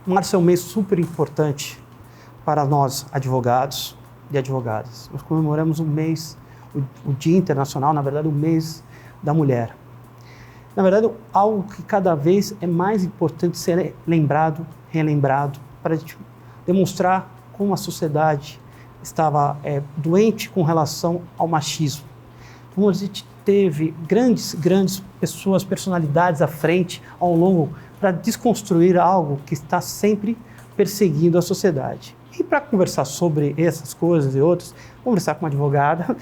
Março é um mês super importante para nós, advogados e advogadas. Nós comemoramos um mês, o Dia Internacional, na verdade, o mês da mulher. Na verdade, algo que cada vez é mais importante ser lembrado, relembrado, para a gente demonstrar como a sociedade estava doente com relação ao machismo. Como a gente teve grandes pessoas, personalidades à frente, ao longo, para desconstruir algo que está sempre perseguindo a sociedade. E para conversar sobre essas coisas e outras, conversar com uma advogada,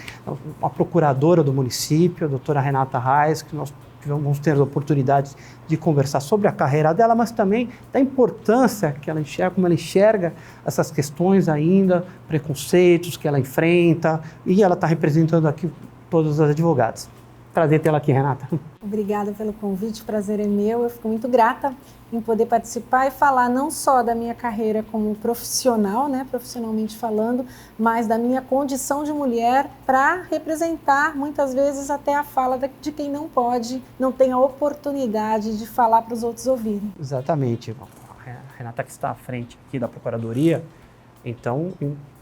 uma procuradora do município, a doutora Renata Reis, que nós vamos ter a oportunidade de conversar sobre a carreira dela, mas também da importância que ela enxerga, como ela enxerga essas questões ainda, preconceitos que ela enfrenta, e ela está representando aqui todas as advogadas. Prazer tê-la aqui, Renata. Obrigada pelo convite, o prazer é meu. Eu fico muito grata em poder participar e falar não só da minha carreira como profissional, né, profissionalmente falando, mas da minha condição de mulher para representar, muitas vezes, até a fala de quem não pode, não tem a oportunidade de falar para os outros ouvirem. Exatamente. A Renata que está à frente aqui da Procuradoria, então,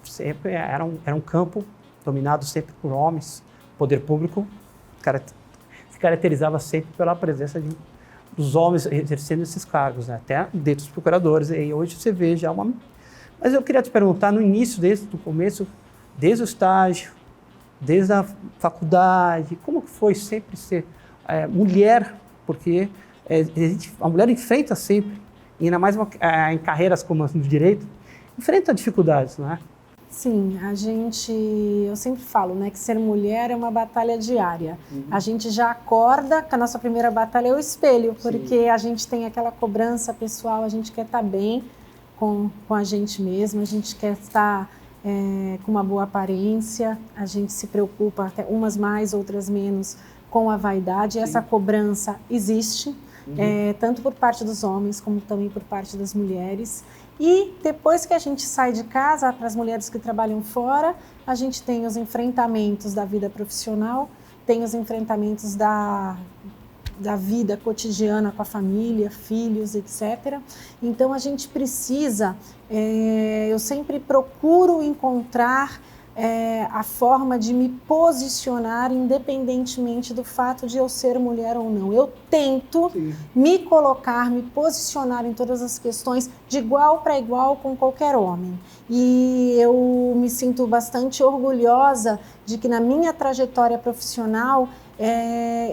sempre era um campo dominado sempre por homens. O poder público se caracterizava sempre pela presença dos homens exercendo esses cargos, né? Até dentro dos procuradores. E hoje você vê já uma... Mas eu queria te perguntar, no início, desde o começo, desde o estágio, desde a faculdade, como que foi sempre ser mulher? Porque a mulher enfrenta sempre, e ainda mais em carreiras como no direito, enfrenta dificuldades, não é? Sim, eu sempre falo, né, que ser mulher é uma batalha diária. A gente já acorda, que a nossa primeira batalha é o espelho, porque a gente tem aquela cobrança pessoal, a gente quer estar bem com a gente mesma, a gente quer estar com uma boa aparência, a gente se preocupa, até umas mais, outras menos, com a vaidade. Essa cobrança existe, tanto por parte dos homens como também por parte das mulheres. E depois que a gente sai de casa, para as mulheres que trabalham fora, a gente tem os enfrentamentos da vida profissional, tem os enfrentamentos da vida cotidiana com a família, filhos, etc. Então a gente precisa, eu sempre procuro encontrar a forma de me posicionar independentemente do fato de eu ser mulher ou não. Eu tento me colocar, me posicionar em todas as questões de igual para igual com qualquer homem. E eu me sinto bastante orgulhosa de que na minha trajetória profissional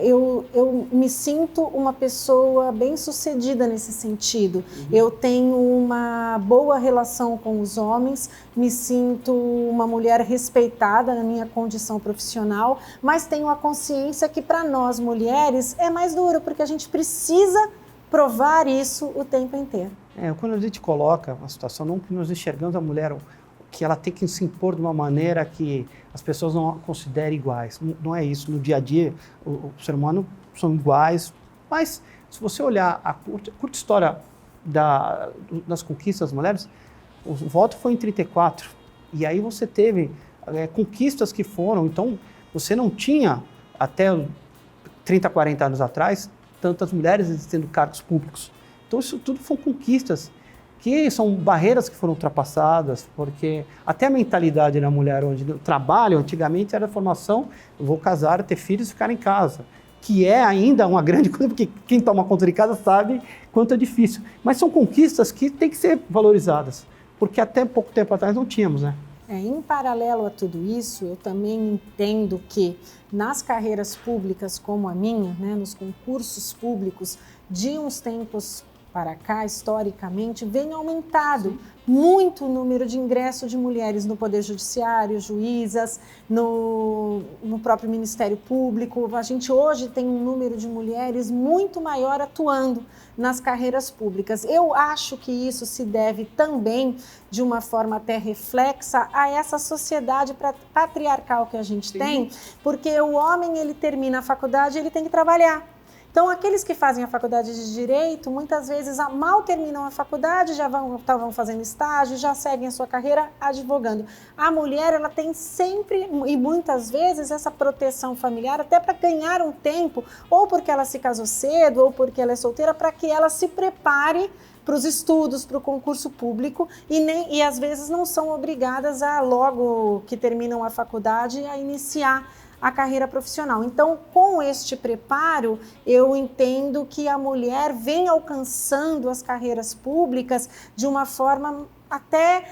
eu me sinto uma pessoa bem-sucedida nesse sentido. Eu tenho uma boa relação com os homens, me sinto uma mulher respeitada na minha condição profissional, mas tenho a consciência que para nós mulheres é mais duro, porque a gente precisa provar isso o tempo inteiro. Quando a gente coloca uma situação, não que nós enxergamos a mulher que ela tem que se impor de uma maneira que as pessoas não a considerem iguais. Não é isso. No dia a dia, o ser humano são iguais, mas se você olhar a curta história das conquistas das mulheres, o voto foi em 34, e aí você teve conquistas que foram, então você não tinha, até 30, 40 anos atrás, tantas mulheres exercendo cargos públicos. Então isso tudo foram conquistas que são barreiras que foram ultrapassadas, porque até a mentalidade da mulher onde o trabalho, antigamente era a formação, eu vou casar, ter filhos e ficar em casa, que é ainda uma grande coisa, porque quem toma conta de casa sabe quanto é difícil. Mas são conquistas que têm que ser valorizadas, porque até pouco tempo atrás não tínhamos, né? Em paralelo a tudo isso, eu também entendo que nas carreiras públicas como a minha, né, nos concursos públicos, de uns tempos para cá, historicamente, vem aumentado muito o número de ingresso de mulheres no Poder Judiciário, juízas, no próprio Ministério Público. A gente hoje tem um número de mulheres muito maior atuando nas carreiras públicas. Eu acho que isso se deve também, de uma forma até reflexa, a essa sociedade patriarcal que a gente tem, porque o homem, ele termina a faculdade, ele tem que trabalhar. Então, aqueles que fazem a faculdade de Direito, muitas vezes mal terminam a faculdade, já vão fazendo estágio, já seguem a sua carreira advogando. A mulher, ela tem sempre, e muitas vezes, essa proteção familiar, até para ganhar um tempo, ou porque ela se casou cedo, ou porque ela é solteira, para que ela se prepare para os estudos, para o concurso público, e às vezes não são obrigadas a, logo que terminam a faculdade, a iniciar a carreira profissional. Então, com este preparo, eu entendo que a mulher vem alcançando as carreiras públicas de uma forma até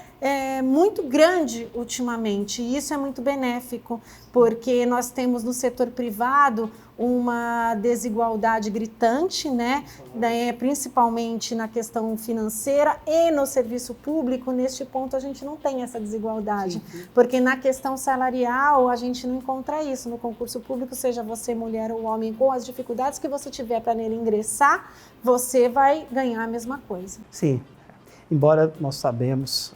muito grande ultimamente, e isso é muito benéfico, porque nós temos no setor privado uma desigualdade gritante, né? Principalmente na questão financeira, e no serviço público, neste ponto a gente não tem essa desigualdade, porque na questão salarial a gente não encontra isso no concurso público, seja você mulher ou homem, com as dificuldades que você tiver para nele ingressar, você vai ganhar a mesma coisa. Sim. Embora nós sabemos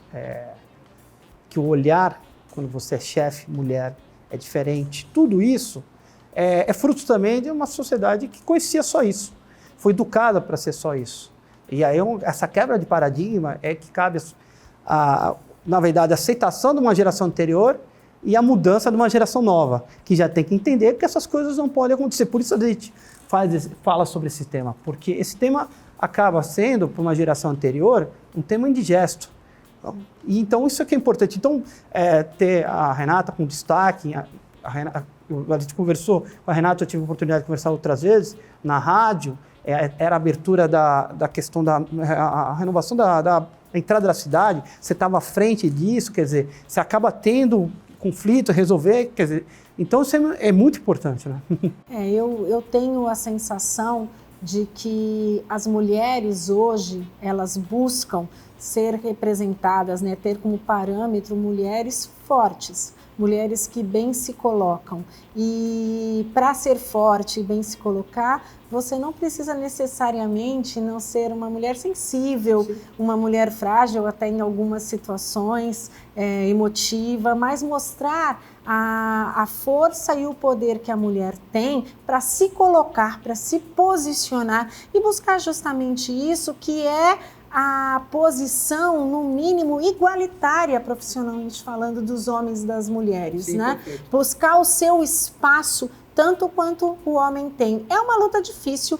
que o olhar, quando você é chefe, mulher, é diferente, tudo isso é fruto também de uma sociedade que conhecia só isso, foi educada para ser só isso. E aí essa quebra de paradigma é que cabe, na verdade, a aceitação de uma geração anterior e a mudança de uma geração nova, que já tem que entender que essas coisas não podem acontecer. Por isso a gente fala sobre esse tema, porque esse tema acaba sendo, para uma geração anterior, um tema indigesto. E então, isso é que é importante. Então, ter a Renata com destaque, a gente conversou com a Renata, eu tive a oportunidade de conversar outras vezes, na rádio, era a abertura da questão a renovação da entrada da cidade, você estava à frente disso, quer dizer, você acaba tendo conflito, resolver, quer dizer, então isso é muito importante, né? Eu tenho a sensação de que as mulheres hoje, elas buscam ser representadas, né, ter como parâmetro mulheres fortes, mulheres que bem se colocam. E para ser forte e bem se colocar, você não precisa necessariamente não ser uma mulher sensível, sim, uma mulher frágil até em algumas situações, emotiva, mas mostrar a força e o poder que a mulher tem para se colocar, para se posicionar e buscar justamente isso que é a posição, no mínimo, igualitária, profissionalmente falando, dos homens e das mulheres, sim, né? Perfeito. Buscar o seu espaço tanto quanto o homem tem. É uma luta difícil,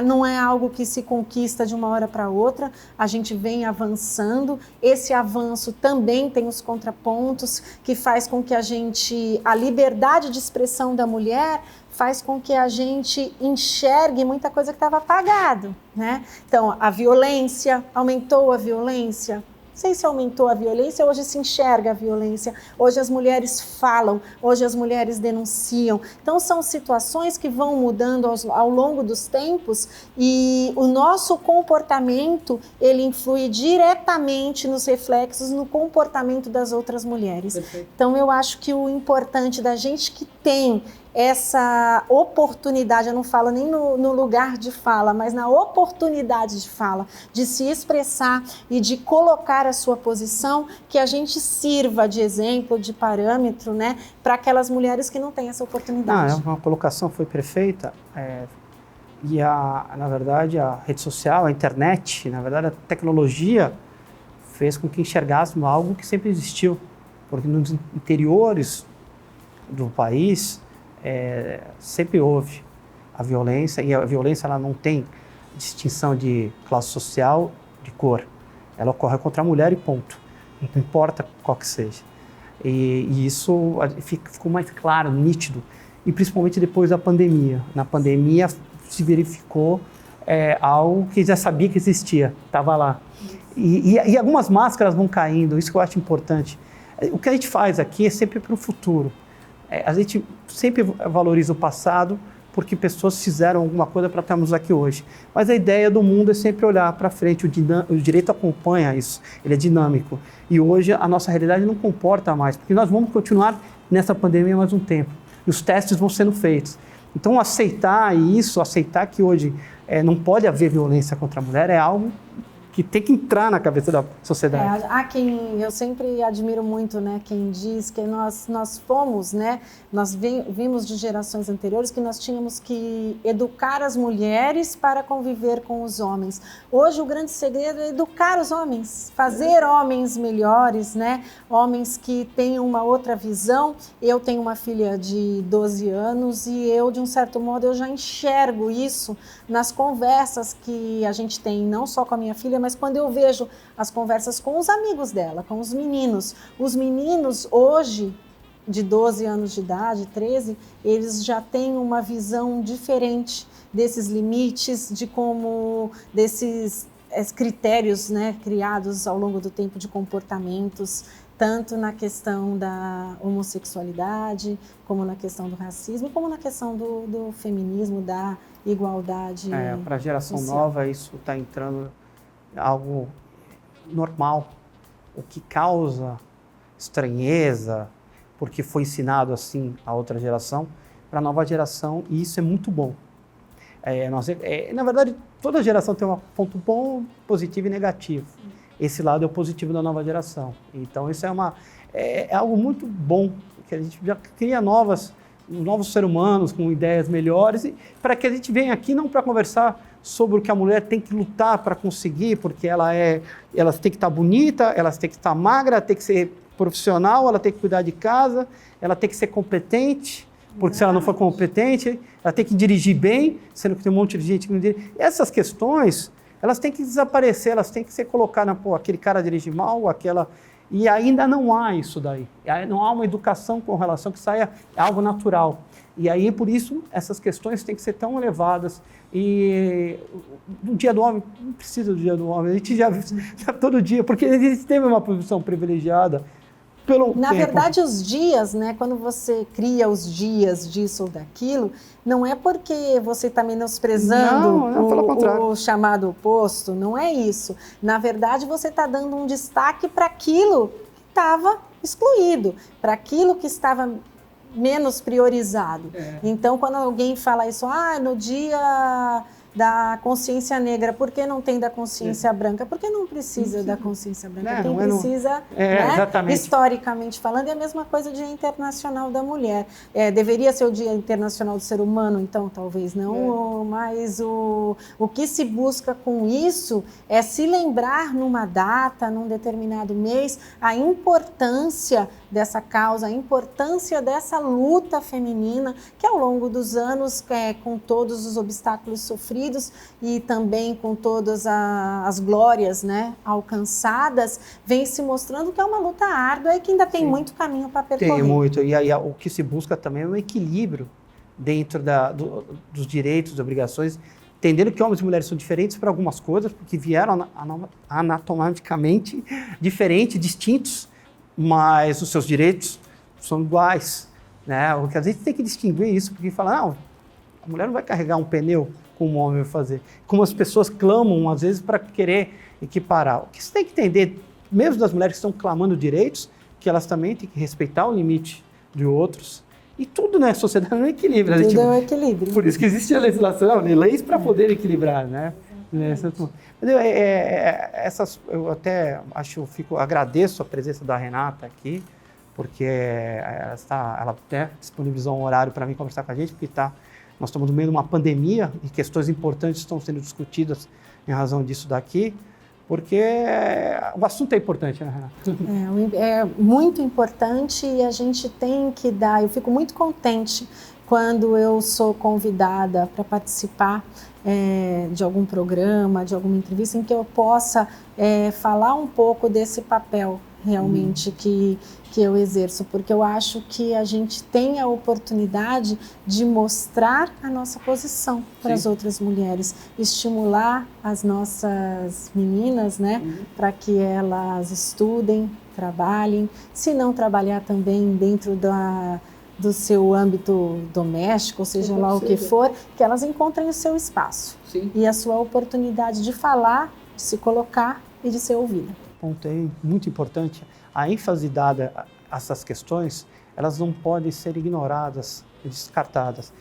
não é algo que se conquista de uma hora para outra, a gente vem avançando, esse avanço também tem os contrapontos que faz com que a liberdade de expressão da mulher faz com que a gente enxergue muita coisa que estava apagado, né? Então, a violência, aumentou a violência. Não sei se aumentou a violência, hoje se enxerga a violência, hoje as mulheres falam, hoje as mulheres denunciam. Então são situações que vão mudando ao longo dos tempos e o nosso comportamento, ele influi diretamente nos reflexos no comportamento das outras mulheres. Perfeito. Então eu acho que o importante da gente que tem essa oportunidade, eu não falo nem no lugar de fala, mas na oportunidade de fala, de se expressar e de colocar a sua posição, que a gente sirva de exemplo, de parâmetro, né, para aquelas mulheres que não têm essa oportunidade. Uma colocação foi perfeita, e na verdade a rede social, a internet, na verdade a tecnologia fez com que enxergássemos algo que sempre existiu, porque nos interiores do país sempre houve a violência, e a violência ela não tem distinção de classe social, de cor. Ela ocorre contra a mulher e ponto. Não importa qual que seja. E isso ficou mais claro, nítido, e principalmente depois da pandemia. Na pandemia se verificou algo que já sabia que existia, estava lá. E algumas máscaras vão caindo, isso que eu acho importante. O que a gente faz aqui é sempre para o futuro. A gente sempre valoriza o passado porque pessoas fizeram alguma coisa para estarmos aqui hoje. Mas a ideia do mundo é sempre olhar para frente, o direito acompanha isso, ele é dinâmico. E hoje a nossa realidade não comporta mais, porque nós vamos continuar nessa pandemia mais um tempo. E os testes vão sendo feitos. Então aceitar isso, aceitar que hoje não pode haver violência contra a mulher é algo que tem que entrar na cabeça da sociedade. Há quem, eu sempre admiro muito, né, quem diz que nós fomos, né, nós vimos de gerações anteriores que nós tínhamos que educar as mulheres para conviver com os homens. Hoje o grande segredo é educar os homens, fazer homens melhores, né, homens que tenham uma outra visão. Eu tenho uma filha de 12 anos e eu, de um certo modo, eu já enxergo isso nas conversas que a gente tem, não só com a minha filha, mas quando eu vejo as conversas com os amigos dela, com os meninos. Os meninos hoje, de 12 anos de idade, 13, eles já têm uma visão diferente desses limites, de como, desses critérios, né, criados ao longo do tempo de comportamentos, tanto na questão da homossexualidade, como na questão do racismo, como na questão do feminismo, da igualdade. Para a geração social. nova, isso está entrando algo normal, o que causa estranheza, porque foi ensinado assim a outra geração, para a nova geração, e isso é muito bom. Na verdade, toda geração tem um ponto bom, positivo e negativo. Esse lado é o positivo da nova geração. Então, isso é algo muito bom, que a gente já cria novos seres humanos com ideias melhores, e para que a gente venha aqui não para conversar sobre o que a mulher tem que lutar para conseguir, porque ela tem que estar bonita, ela tem que estar magra, ela tem que ser profissional, ela tem que cuidar de casa, ela tem que ser competente, porque se ela não for competente, ela tem que dirigir bem, sendo que tem um monte de gente que não dirige. Essas questões, elas têm que desaparecer, elas têm que ser colocadas, aquele cara dirige mal, aquela... E ainda não há isso daí. Não há uma educação com relação que saia algo natural. E aí, por isso, essas questões têm que ser tão elevadas. E no Dia do Homem, não precisa do Dia do Homem, a gente já todo dia, porque a gente teve uma posição privilegiada. Na verdade, os dias, né, quando você cria os dias disso ou daquilo, não é porque você está menosprezando o chamado oposto, não é isso. Na verdade, você está dando um destaque para aquilo que estava excluído, para aquilo que estava menos priorizado. Então, quando alguém fala isso, no dia da consciência negra, por que não tem da consciência branca? Porque não precisa da consciência branca, quem precisa, né, historicamente falando, é a mesma coisa do Dia Internacional da Mulher. Deveria ser o Dia Internacional do Ser Humano, então talvez não, mas o que se busca com isso é se lembrar numa data, num determinado mês, a importância dessa causa, a importância dessa luta feminina, que ao longo dos anos, com todos os obstáculos sofridos e também com todas as glórias, né, alcançadas, vem se mostrando que é uma luta árdua e que ainda tem muito caminho para percorrer. Tem muito, e aí o que se busca também é um equilíbrio dentro dos direitos e obrigações, entendendo que homens e mulheres são diferentes para algumas coisas, porque vieram anatomicamente diferentes, distintos, mas os seus direitos são iguais, né? O que a gente tem que distinguir isso, porque fala, não, a mulher não vai carregar um pneu como um homem vai fazer. Como as pessoas clamam, às vezes, para querer equiparar. O que você tem que entender, mesmo das mulheres que estão clamando direitos, que elas também têm que respeitar o limite de outros. E tudo na sociedade é um equilíbrio. Tudo é um equilíbrio. Por isso que existe a legislação, leis para poder equilibrar, né? Agradeço a presença da Renata aqui, porque ela até disponibilizou um horário para mim conversar com a gente, porque nós estamos no meio de uma pandemia e questões importantes estão sendo discutidas em razão disso daqui, porque o assunto é importante, né, Renata? É muito importante e a gente tem que dar. Eu fico muito contente quando eu sou convidada para participar de algum programa, de alguma entrevista, em que eu possa falar um pouco desse papel realmente que eu exerço, porque eu acho que a gente tem a oportunidade de mostrar a nossa posição para as outras mulheres, estimular as nossas meninas, né, para que elas estudem, trabalhem, se não trabalhar também dentro do seu âmbito doméstico, ou seja lá o que for, que elas encontrem o seu espaço e a sua oportunidade de falar, de se colocar e de ser ouvida. Ponto aí muito importante, a ênfase dada a essas questões, elas não podem ser ignoradas e descartadas.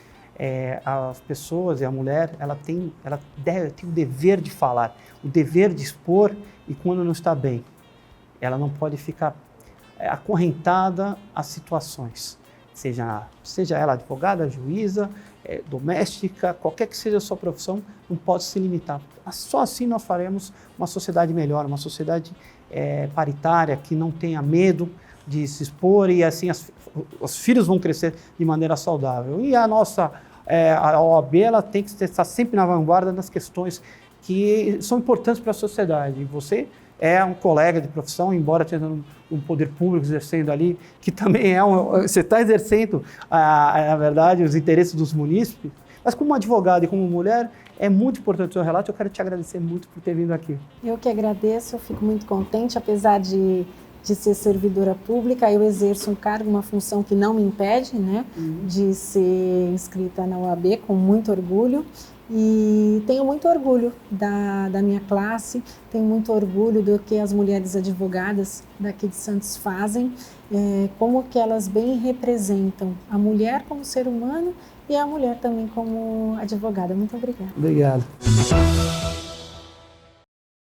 as pessoas e a mulher, ela tem o dever de falar, o dever de expor, e quando não está bem, ela não pode ficar acorrentada às situações, seja ela advogada, juíza, doméstica, qualquer que seja a sua profissão, não pode se limitar. Só assim nós faremos uma sociedade melhor, uma sociedade paritária, que não tenha medo de se expor, e assim os filhos vão crescer de maneira saudável. E a OAB, ela tem que estar sempre na vanguarda das questões que são importantes para a sociedade. Você é um colega de profissão, embora esteja um poder público exercendo ali, que também você está exercendo, na verdade, os interesses dos munícipes, mas como advogado e como mulher, é muito importante o seu relato. Eu quero te agradecer muito por ter vindo aqui. Eu que agradeço, eu fico muito contente, apesar de ser servidora pública, eu exerço um cargo, uma função que não me impede, né, de ser inscrita na OAB, com muito orgulho. E tenho muito orgulho da minha classe, tenho muito orgulho do que as mulheres advogadas daqui de Santos fazem, como que elas bem representam a mulher como ser humano e a mulher também como advogada. Muito obrigada. Obrigado.